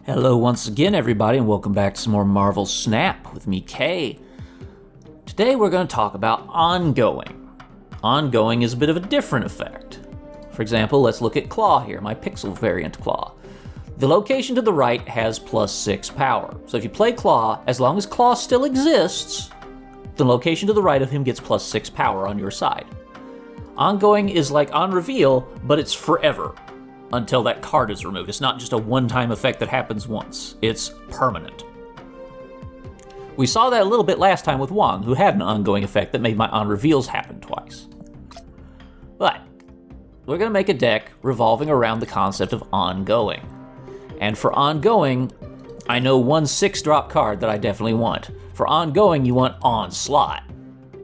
Hello once again, everybody, and welcome back to some more Marvel Snap with me, Chay. Today we're going to talk about ongoing. Ongoing is a bit of a different effect. For example, let's look at Claw here, my Pixel variant Claw. The location to the right has +6 power. So if you play Claw, as long as Claw still exists, the location to the right of him gets +6 power on your side. Ongoing is like on reveal, but it's forever. Until that card is removed. It's not just a one-time effect that happens once. It's permanent. We saw that a little bit last time with Wong, who had an ongoing effect that made my on-reveals happen twice. But we're going to make a deck revolving around the concept of ongoing. And for ongoing, I know one 6-drop card that I definitely want. For ongoing, you want Onslaught.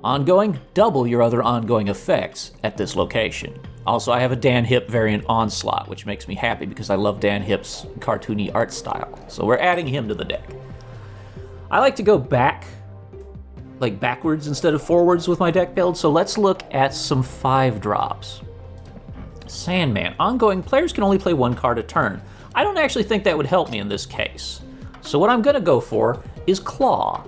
Ongoing, double your other ongoing effects at this location. Also, I have a Dan Hip variant Onslaught, which makes me happy because I love Dan Hip's cartoony art style. So we're adding him to the deck. I like to go backwards instead of forwards with my deck build, so let's look at some 5-drops. Sandman. Ongoing, players can only play one card a turn. I don't actually think that would help me in this case. So what I'm going to go for is Claw.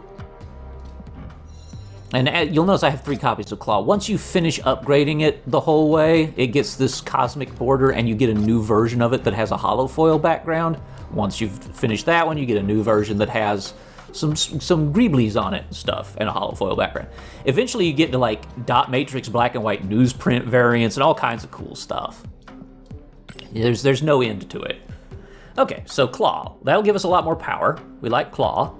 And you'll notice I have 3 copies of Claw. Once you finish upgrading it the whole way, it gets this cosmic border and you get a new version of it that has a hollow foil background. Once you've finished that one, you get a new version that has some greeblies on it and stuff and a hollow foil background. Eventually you get to like dot matrix black and white newsprint variants and all kinds of cool stuff. There's no end to it. Okay, so Claw. That'll give us a lot more power. We like Claw.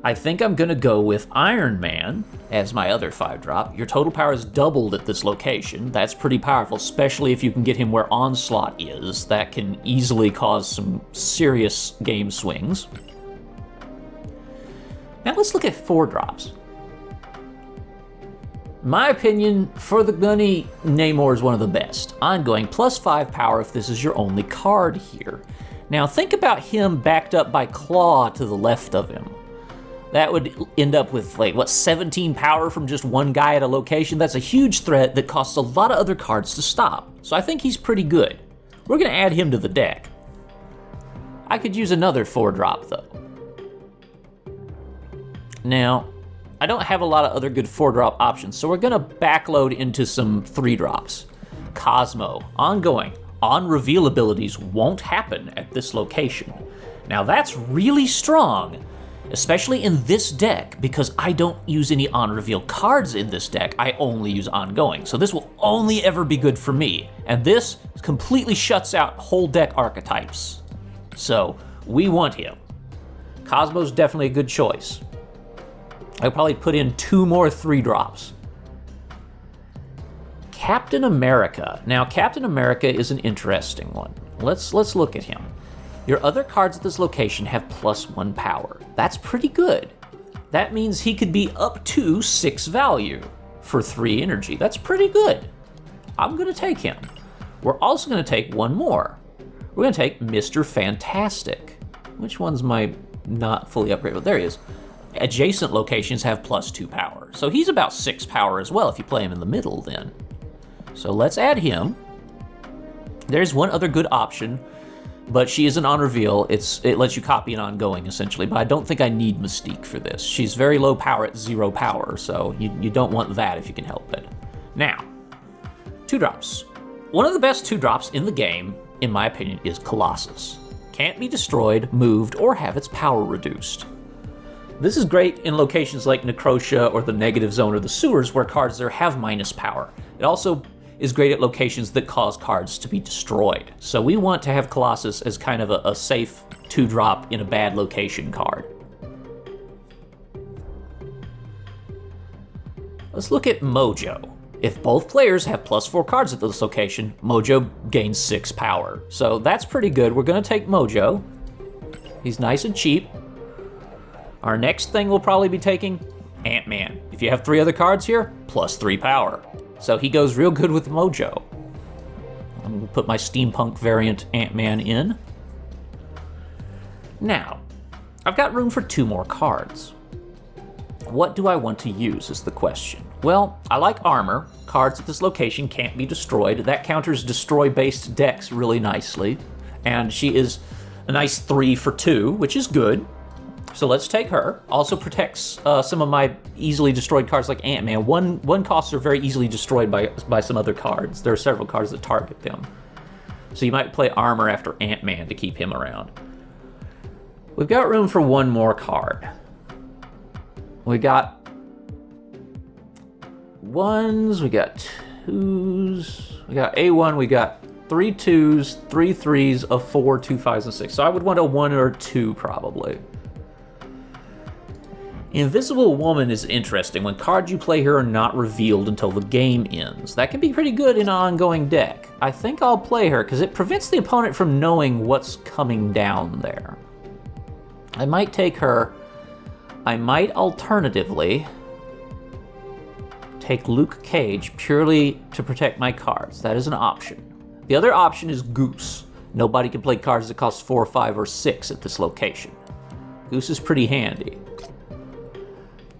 I think I'm gonna go with Iron Man as my other 5-drop. Your total power is doubled at this location. That's pretty powerful, especially if you can get him where Onslaught is. That can easily cause some serious game swings. Now let's look at 4-drops. In my opinion, for the money, Namor is one of the best. Ongoing, +5 power if this is your only card here. Now think about him backed up by Claw to the left of him. That would end up with, 17 power from just one guy at a location? That's a huge threat that costs a lot of other cards to stop. So I think he's pretty good. We're gonna add him to the deck. I could use another 4-drop though. Now, I don't have a lot of other good 4-drop options, so we're gonna backload into some 3-drops. Cosmo, ongoing. On-reveal abilities won't happen at this location. Now that's really strong. Especially in this deck, because I don't use any on-reveal cards in this deck, I only use ongoing. So this will only ever be good for me. And this completely shuts out whole deck archetypes. So we want him. Cosmo's definitely a good choice. I'll probably put in 2 more 3-drops. Captain America. Now, Captain America is an interesting one. Let's look at him. Your other cards at this location have +1 power. That's pretty good. That means he could be up to 6 value for 3 energy. That's pretty good. I'm gonna take him. We're also gonna take one more. We're gonna take Mr. Fantastic. Which one's my not fully upgraded? There he is. Adjacent locations have +2 power. So he's about 6 power as well if you play him in the middle then. So let's add him. There's one other good option, but she isn't on reveal. It lets you copy an ongoing, essentially, but I don't think I need Mystique for this. She's very low power at 0 power, so you don't want that if you can help it. Now, 2-drops. One of the best 2-drops in the game, in my opinion, is Colossus. Can't be destroyed, moved, or have its power reduced. This is great in locations like Necrotia or the Negative Zone or the Sewers where cards there have minus power. It also is great at locations that cause cards to be destroyed. So we want to have Colossus as kind of a safe 2-drop in a bad location card. Let's look at Mojo. If both players have +4 cards at this location, Mojo gains 6 power. So that's pretty good. We're gonna take Mojo. He's nice and cheap. Our next thing we'll probably be taking Ant-Man. If you have 3 other cards here, +3 power. So he goes real good with Mojo. I'm gonna put my steampunk variant Ant-Man in. Now, I've got room for 2 more cards. What do I want to use is the question. Well, I like armor. Cards at this location can't be destroyed. That counters destroy-based decks really nicely. And she is A nice 3 for 2, which is good. So let's take her. Also protects some of my easily destroyed cards like Ant-Man. One costs are very easily destroyed by some other cards. There are several cards that target them. So you might play armor after Ant-Man to keep him around. We've got room for one more card. We got ones, we got twos, we got A1, we got 3 twos, 3 threes, a 4, 2 fives, and 6. So I would want a 1 or 2 probably. Invisible Woman is interesting when cards you play here are not revealed until the game ends. That can be pretty good in an ongoing deck. I think I'll play her because it prevents the opponent from knowing what's coming down there. I might take her. I might alternatively take Luke Cage purely to protect my cards. That is an option. The other option is Goose. Nobody can play cards that cost 4, 5, or 6 at this location. Goose is pretty handy.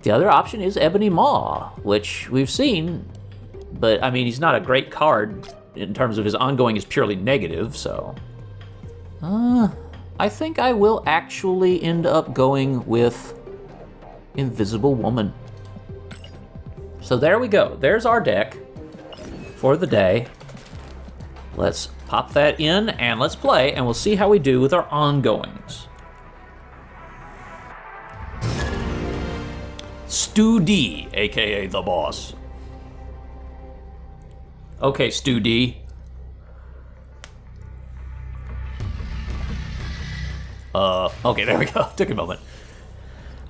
The other option is Ebony Maw, which we've seen, but I mean, he's not a great card in terms of his ongoing is purely negative, so. I think I will actually end up going with Invisible Woman. So there we go. There's our deck for the day. Let's pop that in and let's play, and we'll see how we do with our ongoings. Stu D, aka the boss. Okay, Stu D. Okay, there we go. Took a moment.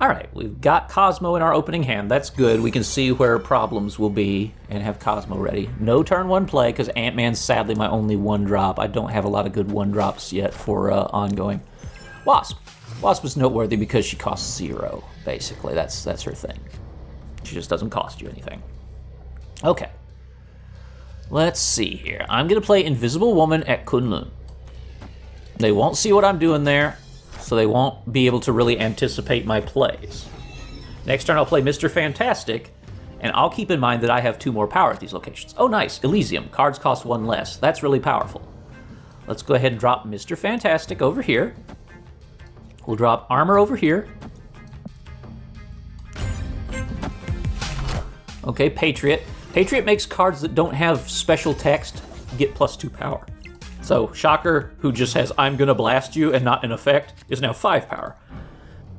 All right, we've got Cosmo in our opening hand. That's good. We can see where problems will be and have Cosmo ready. No turn 1 play, because Ant-Man's sadly my only 1-drop. I don't have a lot of good 1-drops yet for ongoing. Wasp. Wasp is noteworthy because she costs 0, basically. That's her thing. She just doesn't cost you anything. Okay. Let's see here. I'm going to play Invisible Woman at Kunlun. They won't see what I'm doing there, so they won't be able to really anticipate my plays. Next turn I'll play Mr. Fantastic, and I'll keep in mind that I have 2 more power at these locations. Oh, nice. Elysium. Cards cost 1 less. That's really powerful. Let's go ahead and drop Mr. Fantastic over here. We'll drop armor over here. Okay, Patriot. Patriot makes cards that don't have special text get +2 power. So Shocker, who just has I'm gonna blast you and not an effect, is now 5 power.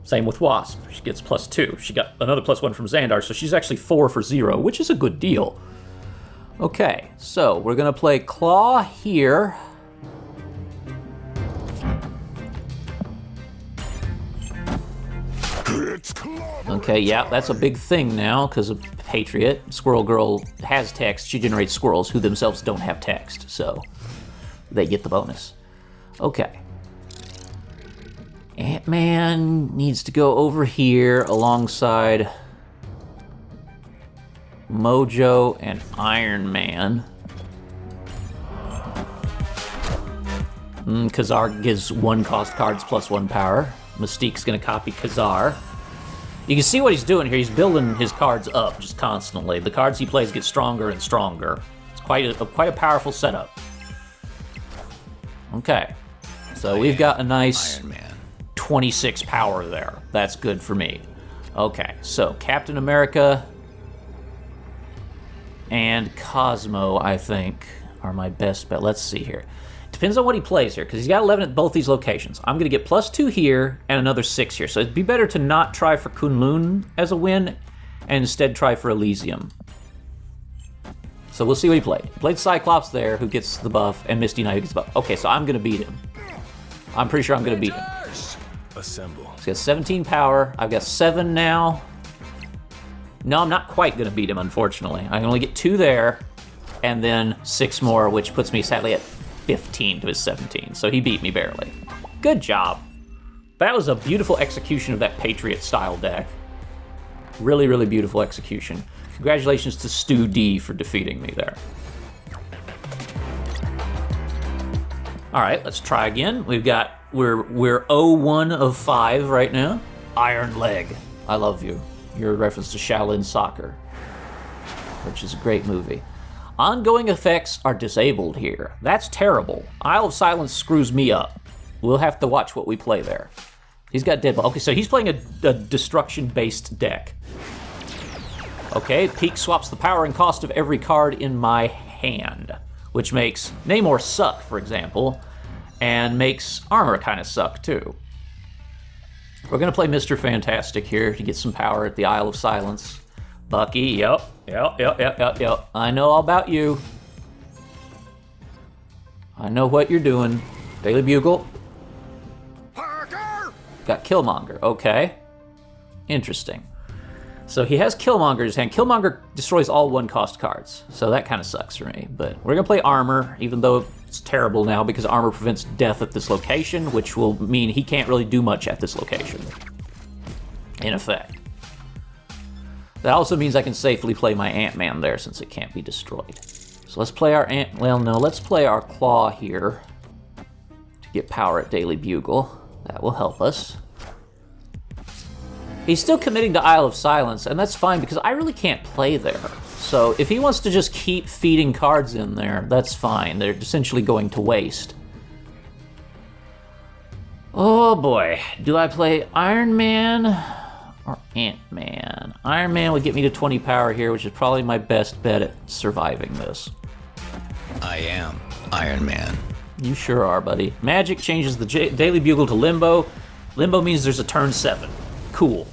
Same with Wasp. She gets +2. She got another +1 from Xandar, so she's actually 4 for 0, which is a good deal. Okay, so we're gonna play Claw here. Okay, yeah, that's a big thing now because of Patriot. Squirrel Girl has text. She generates squirrels who themselves don't have text, so they get the bonus. Okay. Ant-Man needs to go over here alongside Mojo and Iron Man. Kazar gives 1-cost cards +1 power. Mystique's gonna copy Kazar. You can see what he's doing here. He's building his cards up just constantly. The cards he plays get stronger and stronger. It's quite a powerful setup. Okay, so we've got a nice 26 power there. That's good for me. Okay, so Captain America and Cosmo, I think, are my best bet. Let's see here. Depends on what he plays here, because he's got 11 at both these locations. I'm going to get +2 here and another 6 here. So it'd be better to not try for Kunlun as a win and instead try for Elysium. So we'll see what he played. He played Cyclops there, who gets the buff, and Misty Knight, who gets the buff. Okay, so I'm going to beat him. I'm pretty sure I'm going to beat him. Assemble. He's got 17 power. I've got 7 now. No, I'm not quite going to beat him, unfortunately. I can only get 2 there, and then 6 more, which puts me sadly at 15 to his 17, so he beat me barely. Good job. That was a beautiful execution of that Patriot-style deck. Really, really beautiful execution. Congratulations to Stu D for defeating me there. All right, let's try again. We're 0-1 of 5 right now. Iron Leg. I love you. You're a reference to Shaolin Soccer, which is a great movie. Ongoing effects are disabled here. That's terrible. Isle of Silence screws me up. We'll have to watch what we play there. He's got Deadbolt. Okay, so he's playing a destruction-based deck. Okay, Peak swaps the power and cost of every card in my hand, which makes Namor suck, for example, and makes Armor kind of suck, too. We're going to play Mr. Fantastic here to get some power at the Isle of Silence. Bucky, yep. I know all about you. I know what you're doing. Daily Bugle. Parker! Got Killmonger, okay. Interesting. So he has Killmonger in his hand. Killmonger destroys all 1-cost cards, so that kind of sucks for me. But we're going to play Armor, even though it's terrible now because Armor prevents death at this location, which will mean he can't really do much at this location, in effect. That also means I can safely play my Ant-Man there since it can't be destroyed. So let's play our let's play our Claw here to get power at Daily Bugle. That will help us. He's still committing to Isle of Silence, and that's fine because I really can't play there. So if he wants to just keep feeding cards in there, that's fine. They're essentially going to waste. Oh boy, do I play Iron Man or Ant-Man? Iron Man would get me to 20 power here, which is probably my best bet at surviving this. I am Iron Man. You sure are, buddy. Magic changes the Daily Bugle to Limbo. Limbo means there's a turn 7. Cool.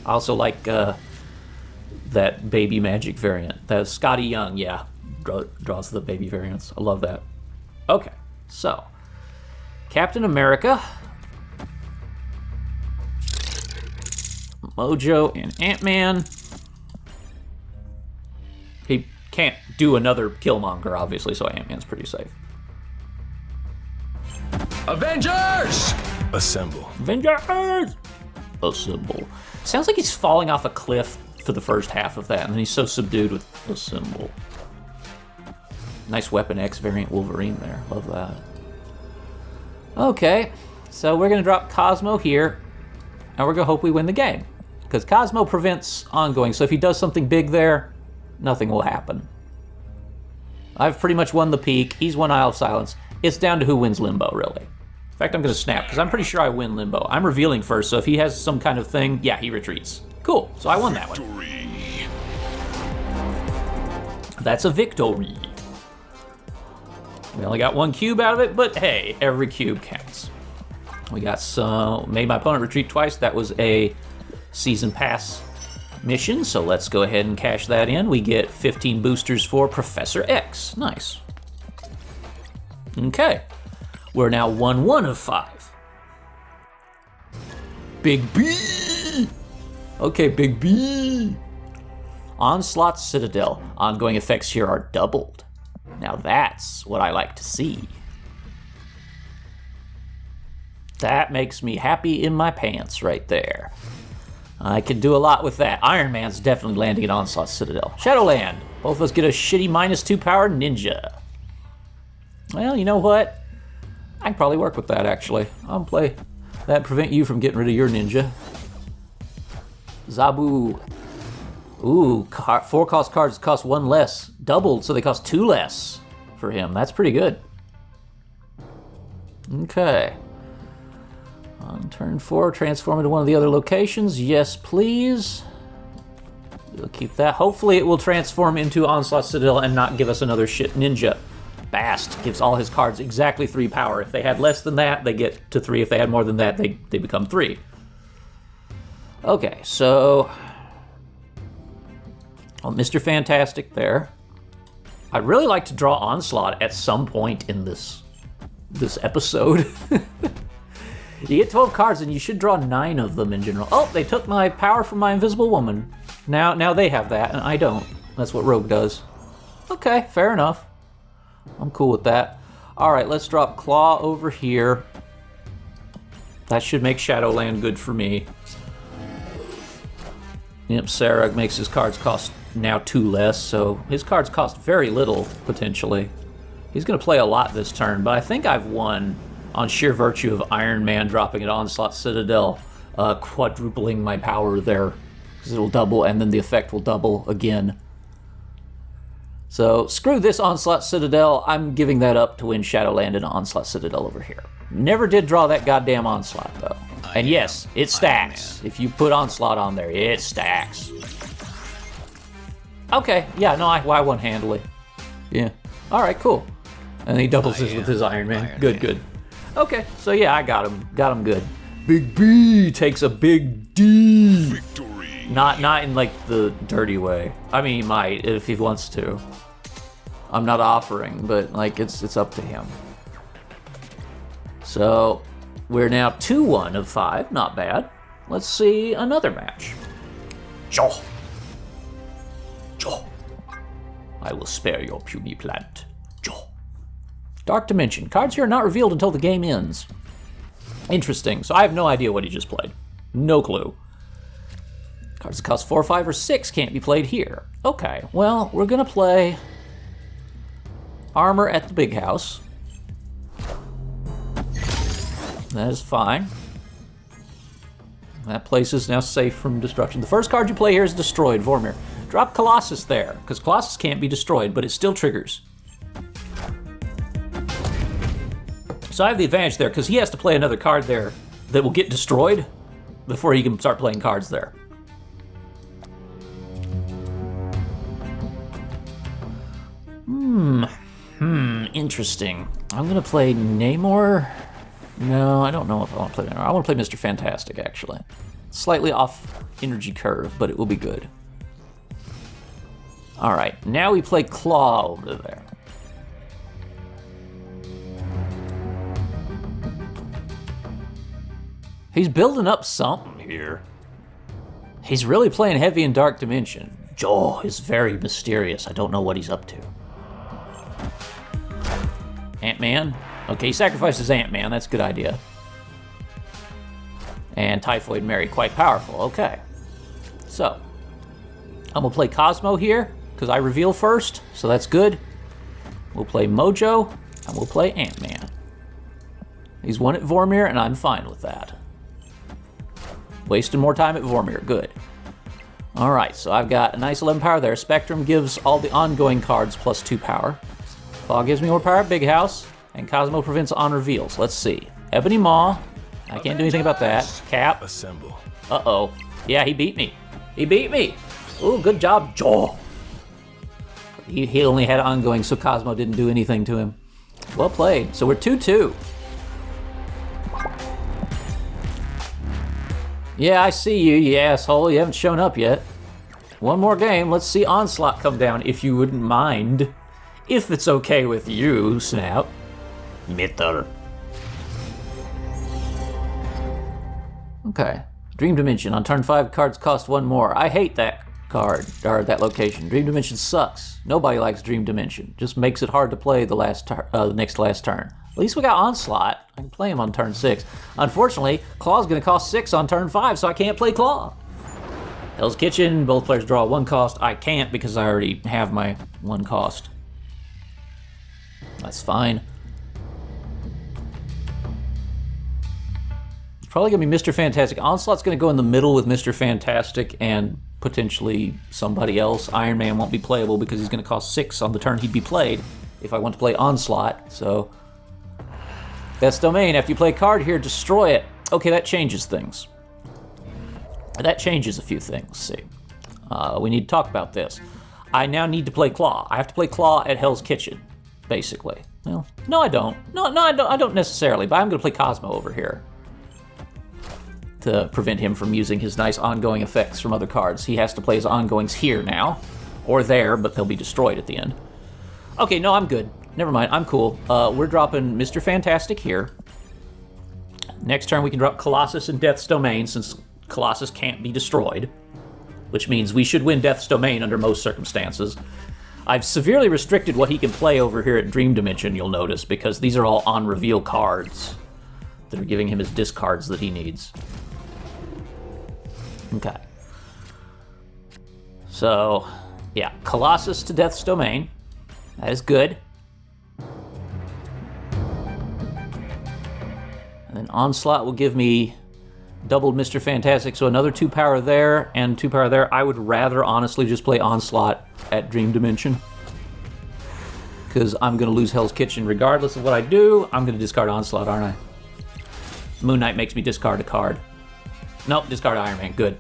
I also like that Baby Magic variant. That Scotty Young, yeah, draws the baby variants. I love that. Okay, so Captain America, Mojo, and Ant-Man. He can't do another Killmonger, obviously, so Ant-Man's pretty safe. Avengers! Assemble. Avengers! Assemble. Sounds like he's falling off a cliff for the first half of that, and then he's so subdued with Assemble. Nice Weapon X variant Wolverine there. Love that. Okay, so we're going to drop Cosmo here, and we're going to hope we win the game. Because Cosmo prevents ongoing, so if he does something big there, nothing will happen. I've pretty much won the Peak. He's won Isle of Silence. It's down to who wins Limbo, really. In fact, I'm going to snap, because I'm pretty sure I win Limbo. I'm revealing first, so if he has some kind of thing, yeah, he retreats. Cool, so I won that one. That's a victory. We only got 1 cube out of it, but hey, every cube counts. We got some, made my opponent retreat twice. That was a season pass mission, so let's go ahead and cash that in. We get 15 boosters for Professor X. Nice. Okay. We're now 1-1 of 5. Big B! Okay, Big B! Onslaught Citadel. Ongoing effects here are doubled. Now that's what I like to see. That makes me happy in my pants right there. I can do a lot with that. Iron Man's definitely landing at Onslaught Citadel. Shadowland. Both of us get a shitty -2 power ninja. Well, you know what? I can probably work with that, actually. I'll play that, prevent you from getting rid of your ninja. Zabu. Ooh, 4-cost cards cost 1 less. Doubled, so they cost 2 less for him. That's pretty good. Okay. On turn 4, transform into one of the other locations. Yes, please. We'll keep that. Hopefully it will transform into Onslaught Citadel and not give us another shit ninja. Bast gives all his cards exactly 3 power. If they had less than that, they get to 3. If they had more than that, they become 3. Okay, so... Oh, Mr. Fantastic there. I'd really like to draw Onslaught at some point in this episode. You get 12 cards, and you should draw 9 of them in general. Oh, they took my power from my Invisible Woman. Now they have that, and I don't. That's what Rogue does. Okay, fair enough. I'm cool with that. All right, let's drop Claw over here. That should make Shadowland good for me. Yep, Sarah makes his cards cost now 2 less, so his cards cost very little, potentially. He's going to play a lot this turn, but I think I've won on sheer virtue of Iron Man dropping at Onslaught Citadel, quadrupling my power there, because it'll double, and then the effect will double again. So, screw this Onslaught Citadel. I'm giving that up to win Shadowland and Onslaught Citadel over here. Never did draw that goddamn Onslaught, though. And yes, it stacks. If you put Onslaught on there, it stacks. Okay, yeah, no, I won handily. Yeah. All right, cool. And he doubles this with his Iron Man. Good. Okay, so yeah, I got him. Got him good. Big B takes a big D. Victory. Not in like the dirty way. I mean, he might if he wants to. I'm not offering, but like it's up to him. So we're now 2-1 of 5. Not bad. Let's see another match. Joe. I will spare your puny plant. Joe. Dark Dimension. Cards here are not revealed until the game ends. Interesting. So I have no idea what he just played. No clue. Cards that cost 4, 5, or 6 can't be played here. Okay, well, we're gonna play Armor at the Big House. That is fine. That place is now safe from destruction. The first card you play here is Destroyed, Vormir. Drop Colossus there, because Colossus can't be destroyed, but it still triggers. So I have the advantage there, because he has to play another card there that will get destroyed before he can start playing cards there. Interesting. I'm going to play Namor. No, I don't know if I want to play Namor. I want to play Mr. Fantastic, actually. Slightly off energy curve, but it will be good. All right, now we play Claw over there. He's building up something here. He's really playing heavy in Dark Dimension. Joe is very mysterious. I don't know what he's up to. Ant-Man? Okay, he sacrifices Ant-Man. That's a good idea. And Typhoid Mary, quite powerful. Okay. So, I'm going to play Cosmo here, because I reveal first, so that's good. We'll play Mojo, and we'll play Ant-Man. He's won at Vormir, and I'm fine with that. Wasting more time at Vormir, good. All right, so I've got a nice 11 power there. Spectrum gives all the ongoing cards plus 2 power. Claw gives me more power at Big House, and Cosmo prevents on reveals. Let's see. Ebony Maw, I can't do anything about that. Cap. Assemble. Uh-oh. Yeah, he beat me. He beat me. Ooh, good job, Joe. He only had ongoing, so Cosmo didn't do anything to him. Well played. So we're 2-2. Yeah, I see you, you asshole. You haven't shown up yet. One more game. Let's see Onslaught come down, if you wouldn't mind. If it's okay with you, Snap. Mitter. Okay. Dream Dimension. On turn 5, cards cost 1 more. I hate that card, or that location. Dream Dimension sucks. Nobody likes Dream Dimension. Just makes it hard to play the next last turn. At least we got Onslaught. I can play him on turn 6. Unfortunately, Claw's going to cost 6 on turn 5, so I can't play Claw. Hell's Kitchen, both players draw 1 cost. I can't because I already have my 1 cost. That's fine. It's probably going to be Mr. Fantastic. Onslaught's going to go in the middle with Mr. Fantastic and potentially somebody else. Iron Man won't be playable because he's going to cost 6 on the turn he'd be played if I want to play Onslaught. So, Death's Domain. After you play a card here, destroy it. Okay, that changes things. That changes a few things. See, we need to talk about this. I now need to play Claw. I have to play Claw at Hell's Kitchen, basically. Well, no, I don't. No, I don't necessarily. But I'm going to play Cosmo over here to prevent him from using his nice ongoing effects from other cards. He has to play his ongoings here now, or there, but they'll be destroyed at the end. Okay, no, I'm good. Never mind, I'm cool. We're dropping Mr. Fantastic here. Next turn we can drop Colossus and Death's Domain, since Colossus can't be destroyed, which means we should win Death's Domain under most circumstances. I've severely restricted what he can play over here at Dream Dimension, you'll notice, because these are all on-reveal cards that are giving him his discards that he needs. Okay. So, yeah, Colossus to Death's Domain. That is good. And then Onslaught will give me doubled Mr. Fantastic, so another 2 power there and 2 power there. I would rather honestly just play Onslaught at Dream Dimension, because I'm going to lose Hell's Kitchen regardless of what I do. I'm going to discard Onslaught, aren't I? Moon Knight makes me discard a card. Nope, discard Iron Man. Good.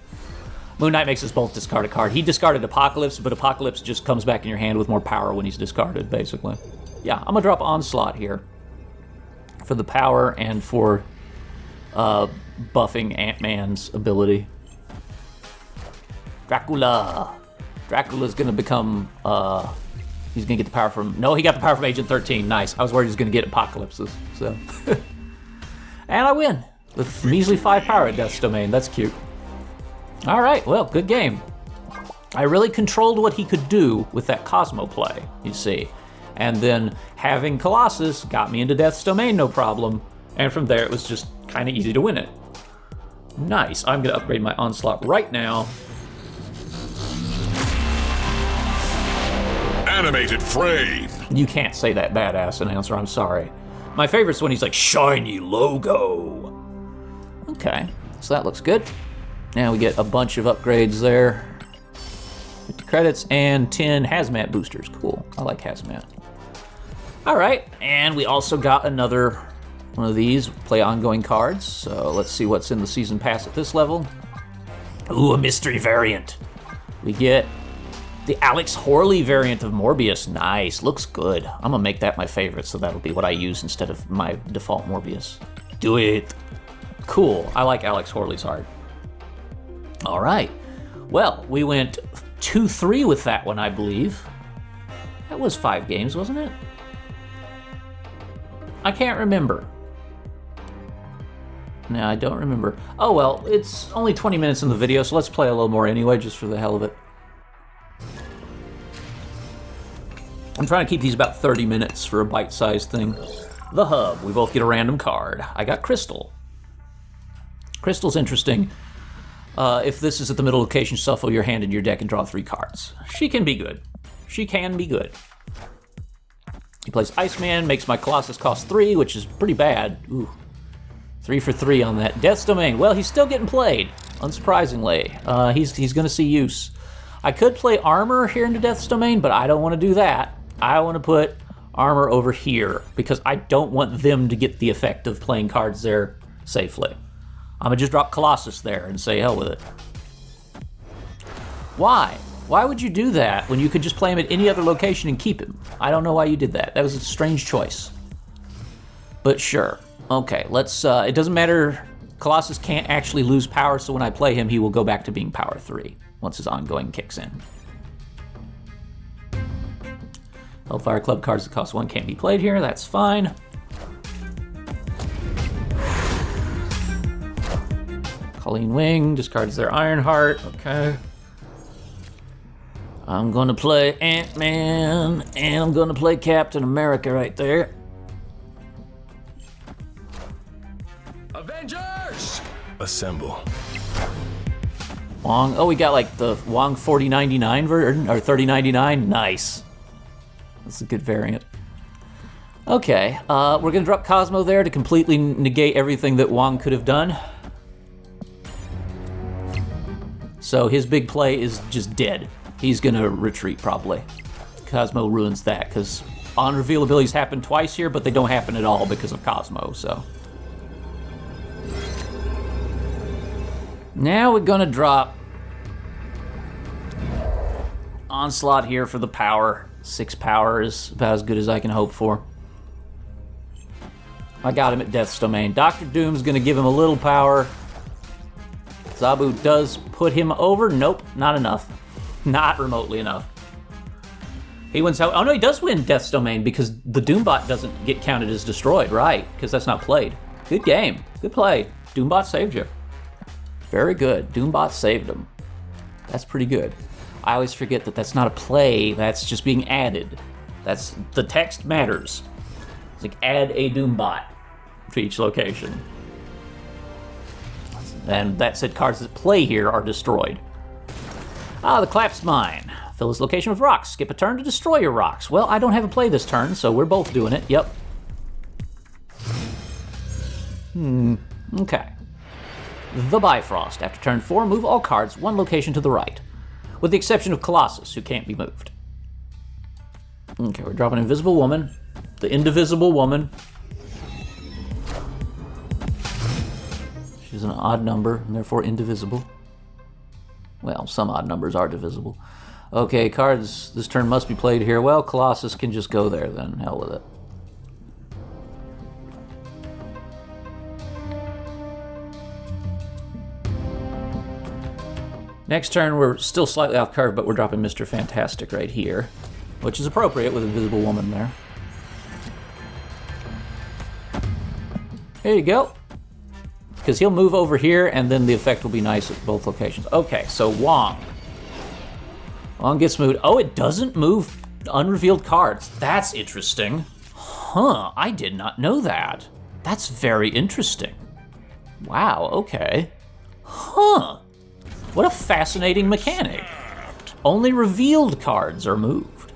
Moon Knight makes us both discard a card. He discarded Apocalypse, but Apocalypse just comes back in your hand with more power when he's discarded, basically. Yeah, I'm gonna drop Onslaught here for the power and for buffing Ant-Man's ability. Dracula. Dracula's gonna become, he's gonna get the power from, no, he got the power from Agent 13, nice. I was worried he was gonna get Apocalypses, so. And I win with measly 5 power at Death's Domain, that's cute. All right, well, good game. I really controlled what he could do with that Cosmo play, you see. And then having Colossus got me into Death's Domain, no problem. And from there, it was just kind of easy to win it. Nice, I'm gonna upgrade my Onslaught right now. Animated frame. You can't say that, badass announcer, I'm sorry. My favorite's when he's like, shiny logo. Okay, so that looks good. Now we get a bunch of upgrades there. 50 credits and 10 hazmat boosters. Cool, I like hazmat. All right, and we also got another one of these play ongoing cards. So let's see what's in the season pass at this level. Ooh, a mystery variant. We get the Alex Horley variant of Morbius. Nice, looks good. I'm gonna make that my favorite, so that'll be what I use instead of my default Morbius. Do it. Cool, I like Alex Horley's art. All right, well, we went 2-3 with that one, I believe. That was 5 games, wasn't it? I can't remember. No, I don't remember. Oh well, it's only 20 minutes in the video, so let's play a little more anyway, just for the hell of it. I'm trying to keep these about 30 minutes for a bite-sized thing. The hub, we both get a random card. I got Crystal. Crystal's interesting. If this is at the middle location, shuffle your hand in your deck and draw 3 cards. She can be good. She can be good. He plays Iceman, makes my Colossus cost 3, which is pretty bad. Ooh. 3 for 3 on that. Death's Domain. Well, he's still getting played, unsurprisingly. He's going to see use. I could play Armor here into Death's Domain, but I don't want to do that. I want to put Armor over here because I don't want them to get the effect of playing cards there safely. I'm going to just drop Colossus there and say hell with it. Why? Why would you do that when you could just play him at any other location and keep him? I don't know why you did that. That was a strange choice. But sure. Okay, let's, it doesn't matter. Colossus can't actually lose power, so when I play him, he will go back to being power 3 once his ongoing kicks in. Hellfire Club cards that cost 1 can't be played here, that's fine. Colleen Wing discards their Ironheart, okay. I'm gonna play Ant-Man, and I'm gonna play Captain America right there. Avengers! Assemble. Wong, oh, we got like the Wong 4099 version, or 3099, nice. That's a good variant. Okay, we're gonna drop Cosmo there to completely negate everything that Wong could have done. So his big play is just dead. He's gonna retreat probably. Cosmo ruins that, because on-reveal abilities happen twice here, but they don't happen at all because of Cosmo, so. Now we're gonna drop Onslaught here for the power. 6 power is about as good as I can hope for. I got him at Death's Domain. Dr. Doom's gonna give him a little power. Zabu does put him over. Nope, not enough. Not remotely enough. He wins how, oh no, he does win Death's Domain because the Doombot doesn't get counted as destroyed, right? Because that's not played. Good game, good play. Doombot saved you. Very good, Doombot saved him. That's pretty good. I always forget that that's not a play, that's just being added. That's, the text matters. It's like add a Doombot to each location. And that said cards that play here are destroyed. Ah, the clap's mine. Fill this location with rocks. Skip a turn to destroy your rocks. Well, I don't have a play this turn, so we're both doing it. Yep. Okay. The Bifrost. After turn 4, move all cards 1 location to the right, with the exception of Colossus, who can't be moved. Okay, we're dropping Invisible Woman. The Indivisible Woman. which is an odd number and therefore indivisible. Well, some odd numbers are divisible. Okay, cards this turn must be played here. Well, Colossus can just go there then. Hell with it. Next turn, we're still slightly off curve, but we're dropping Mr. Fantastic right here, which is appropriate with Invisible Woman there. There you go. Because he'll move over here, and then the effect will be nice at both locations. Okay, so Wong. Wong gets moved. Oh, it doesn't move unrevealed cards. That's interesting. Huh, I did not know that. That's very interesting. Wow, okay. Huh. What a fascinating mechanic. Only revealed cards are moved.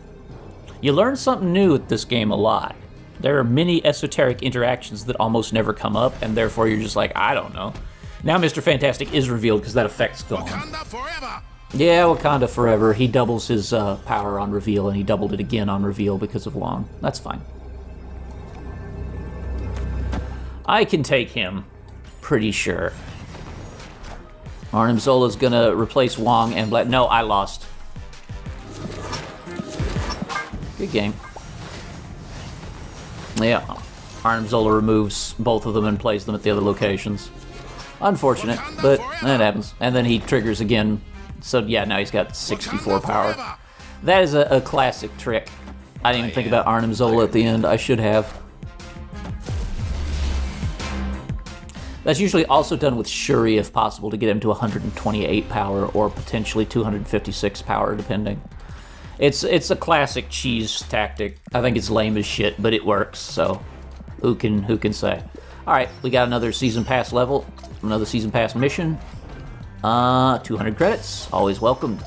You learn something new with this game a lot. There are many esoteric interactions that almost never come up, and therefore you're just like, I don't know. Now Mr. Fantastic is revealed because that effect's gone. Wakanda forever! Yeah, Wakanda forever. He doubles his power on reveal, and he doubled it again on reveal because of Wong. That's fine. I can take him, pretty sure. Arnim Zola's gonna replace Wong and Black. No, I lost. Good game. Yeah, Arnim Zola removes both of them and plays them at the other locations. Unfortunate, but that happens. And then he triggers again. So yeah, now he's got 64 power. That is a classic trick. I didn't even think about Arnim Zola at the end. I should have. That's usually also done with Shuri, if possible, to get him to 128 power or potentially 256 power, depending. It's a classic cheese tactic. I think it's lame as shit, but it works, so who can say? All right, we got another Season Pass level, another Season Pass mission. 200 credits, always welcomed.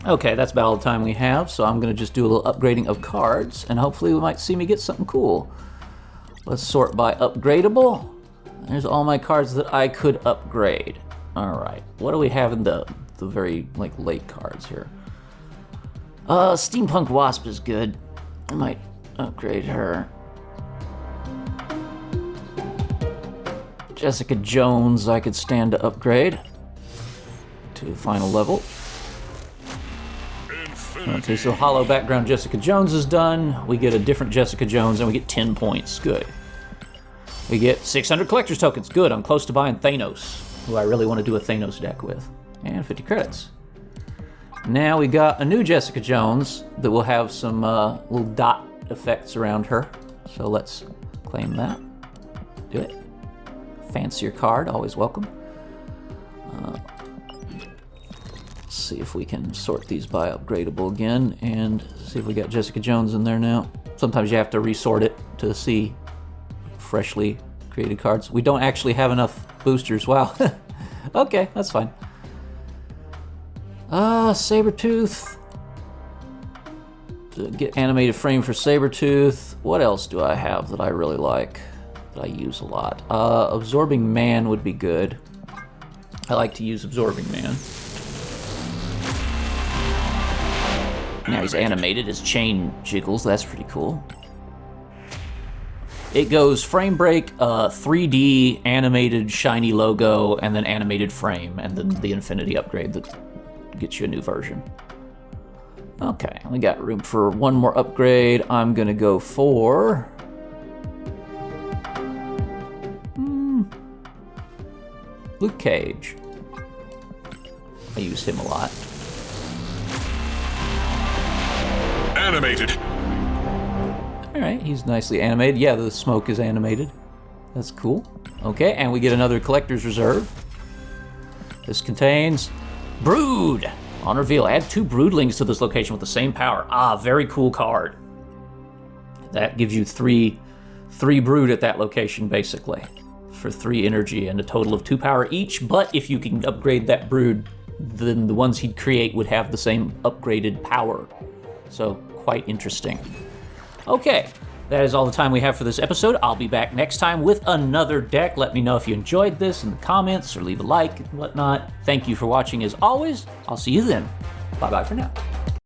Okay, that's about all the time we have, so I'm gonna just do a little upgrading of cards, and hopefully we might see me get something cool. Let's sort by upgradable. There's all my cards that I could upgrade. All right, what do we have in the very late cards here? Steampunk Wasp is good. I might upgrade her. Jessica Jones I could stand to upgrade to the final level. Okay, so hollow background Jessica Jones is done. We get a different Jessica Jones and we get 10 points. Good. We get 600 collector's tokens. Good, I'm close to buying Thanos, who I really want to do a Thanos deck with. And 50 credits. Now we got a new Jessica Jones that will have some little dot effects around her. So let's claim that. Do it. Fancier card, always welcome. Let's see if we can sort these by upgradable again and see if we got Jessica Jones in there now. Sometimes you have to resort it to see freshly created cards. We don't actually have enough boosters. Wow. Okay, that's fine. Sabretooth. To get animated frame for Sabretooth. What else do I have that I really like, that I use a lot? Absorbing Man would be good. I like to use Absorbing Man. Now he's animated, his chain jiggles, that's pretty cool. It goes frame break, 3D, animated, shiny logo, and then animated frame, and then the Infinity upgrade that gets you a new version. Okay, we got room for one more upgrade. I'm gonna go for... Luke Cage. I use him a lot. Animated. Alright, he's nicely animated. Yeah, the smoke is animated. That's cool. Okay, and we get another collector's reserve. This contains Brood. On reveal, add 2 broodlings to this location with the same power. Ah, very cool card. That gives you three brood at that location, basically, for 3 energy and a total of 2 power each. But if you can upgrade that brood, then the ones he'd create would have the same upgraded power. So, quite interesting. Okay, that is all the time we have for this episode. I'll be back next time with another deck. Let me know if you enjoyed this in the comments or leave a like and whatnot. Thank you for watching as always. I'll see you then. Bye-bye for now.